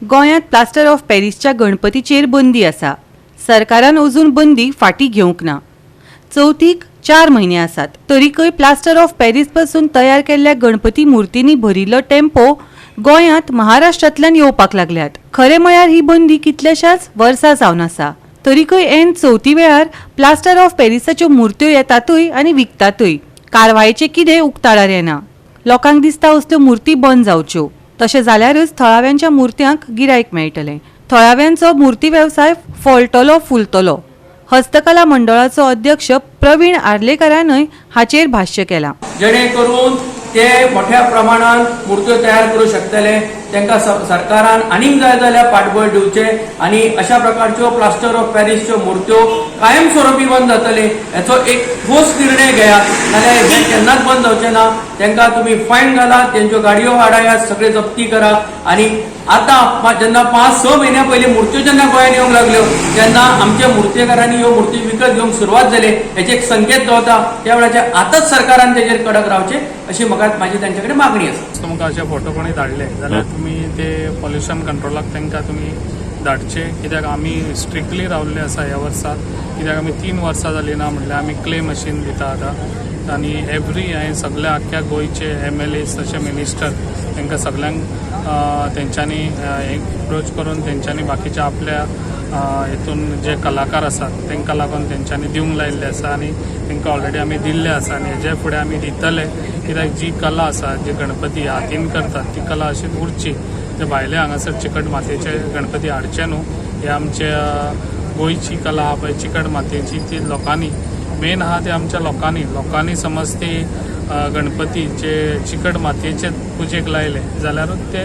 गोंयांत plaster of पॅरिसच्या गणपतीचेर बंदी आसा। सरकारान अजून बंदी फाटी घेवंक ना। चवथीक 4 म्हयने आसात, तरीकय प्लास्टर ऑफ पॅरिस पासून तयार केल्ल्या गणपती मुर्तींनी भरिल्लो टेम्पो गोंयांत महाराष्ट्रांतल्यान येवपाक लागल्यात। खरें म्हळ्यार ही बंदी कितल्याशाच वर्सां जावन आसा, तरीकय ऐन चवथी वेळार प्लास्टर ऑफ पॅरिसाच्यो मुर्त्यो येतातय आनी विकतातय। कारवायेचें कितें उक्ताडार येना। लोकांक दिसता असल्यो मुर्ती बंद जावच्यो, तशें जाल्यारच थळाव्यांच्या मुर्त्यांक गिरायक मेळटलें। थळाव्यांचो मुर्ती वेवसाय फळटलो फुलतलो। हस्तकला मंडळाचो अध्यक्ष प्रवीण आर्लेकरानय हाचेर भाष्य केलां। जेणे करून ते मोठ्या प्रमाणात मुर्त्यो तयार करू शकतले, तांकां सरकारान आनीक जाय जाल्यार पाठबळ दिवचे आनी अशा प्रकारच्यो प्लास्टर ऑफ पॅरिसच्यो मुर्त्यो कायमस्वरुपी बंद जातले हेचो एक ठोस निर्णय घेयात, नाल्यार हे केन्नाच बंद जावचे ना। तांकां तुमी फायन घालात, तेंच्यो गाडयो हाडायात, सगळे जप्ती करा। आनी आतां जेन्ना 5-6 म्हयन्या पयलीं मुर्त्यो जेन्ना गोंयांत येवंक लागल्यो, तेन्ना आमच्या मुर्तेकारांनी ह्यो मुर्ती विकत घेवंक सुरवात जाली, हेचे एक संकेत गावता। त्या वेळाचेर आतांच सरकारान तेजेर कडक रावचे अशी म्हाजी तांचे कडेन मागणी आसा। तुमकां अशे फोटो कोणी धाडले जाल्यार तुमी ते पॉल्युशन कंट्रोलाक तांकां तुमी धाडचे, कित्याक आमी स्ट्रिक्टली रावल्ले आसा ह्या वर्सा। कित्याक आमी 3 वर्सां जालीं ना म्हणल्यार आमी क्ले मशीन दिता आतां, आनी हांवें सगळ्या आख्ख्या गोंयचे MLAs तशें मिनिस्टर तांकां सगळ्यांक तेंच्यांनी अप्रोच करून तेंच्यांनी बाकीच्या आपल्या हितून जे कलाकार आसात तांकां लागून तेंच्यांनी दिवंक लायिल्ले आसा आनी तांकां ऑलरेडी आमी दिल्ले आसा आनी हेजे फुडें आमी दितले। कित्याक जी कला आसा जी गणपती हातीन करतात ती कला अशीच उरची। जे भायले हांगासर चिकट मातयेचे गणपती हाडचे न्हू, हे आमच्या गोंयची कला आहा पळय चिकट मातयेची ती लोकांनी मेन आहा ते आमच्या लोकांनी समज ती गणपती जे चिकट मातयेचे पुजेक लायले जाल्यारूच ते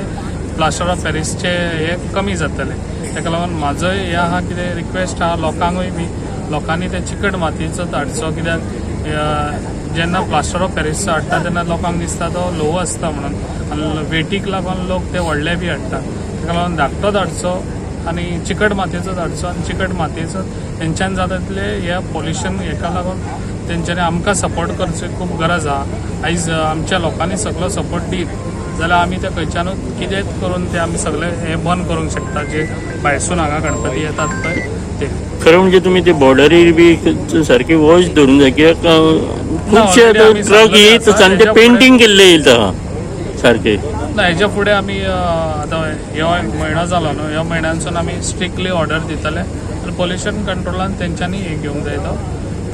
प्लास्टर ऑफ पॅरिसचे हे कमी जातले। ताका लागून म्हाजोय हे आहा कितें रिक्वेस्ट आहा लोकांकूय बी, लोकांनी ते चिकट मातयेचोच हाडचो। कित्याक जेन्ना प्लास्टर ऑफ पॅरिसचो हाडटा तेन्ना लोकांक दिसता तो ल्हव आसता म्हणून, आनी वेटीक लागून लोक ते व्हडले बी हाडटा। ताका लागून धाकटोच हाडचो आनी चिकट मातयेचोच हाडचो आनी चिकट मातयेचो तेंच्यान जाता तितले ह्या पॉल्युशन हेका लागून तेंच्यांनी आमकां सपोर्ट करची खूब गरज आहा। आयज आमच्या लोकांनी सगळो सपोर्ट दीत जाल्यार आमी ते खंयच्यानूच कितेंच करून ते आमी सगळे हे बंद करूंक शकता, जे भायरसून हांगा गणपती येतात पळय ते। खरें म्हणजे तुमी ते बॉर्डरीर बी सारके वॉच धरून जाय, कित्याक खुबशे ट्रक येत आनी ते पेंटींग केल्ले येता सारके ना। हेजे फुडें आमी आतां ह्यो म्हयनो जालो न्हू, ह्या म्हयन्यांसून आमी स्ट्रिक्टली ऑर्डर दितले आनी पॉल्युशन कंट्रोलान तेंच्यांनी हे घेवंक जाय तो।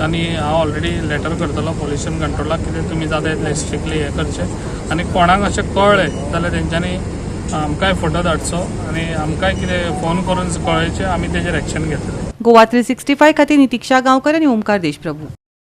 आनी हांव ऑलरेडी लेटर करतलो पॉल्युशन कंट्रोलाक, कितें तुमी जाता तितले स्ट्रिक्टली हे करचे आनी कोणाक अशें कळ्ळें जाल्यार तेंच्यांनी आमकांय फोटो धाडचो आनी आमकांय कितें फोन करून कळयचे, आमी तेजेर एक्शन घेतले। गोवा 365 खातीर नितीक्षा गांवकर आनी ओमकार देशप्रभू।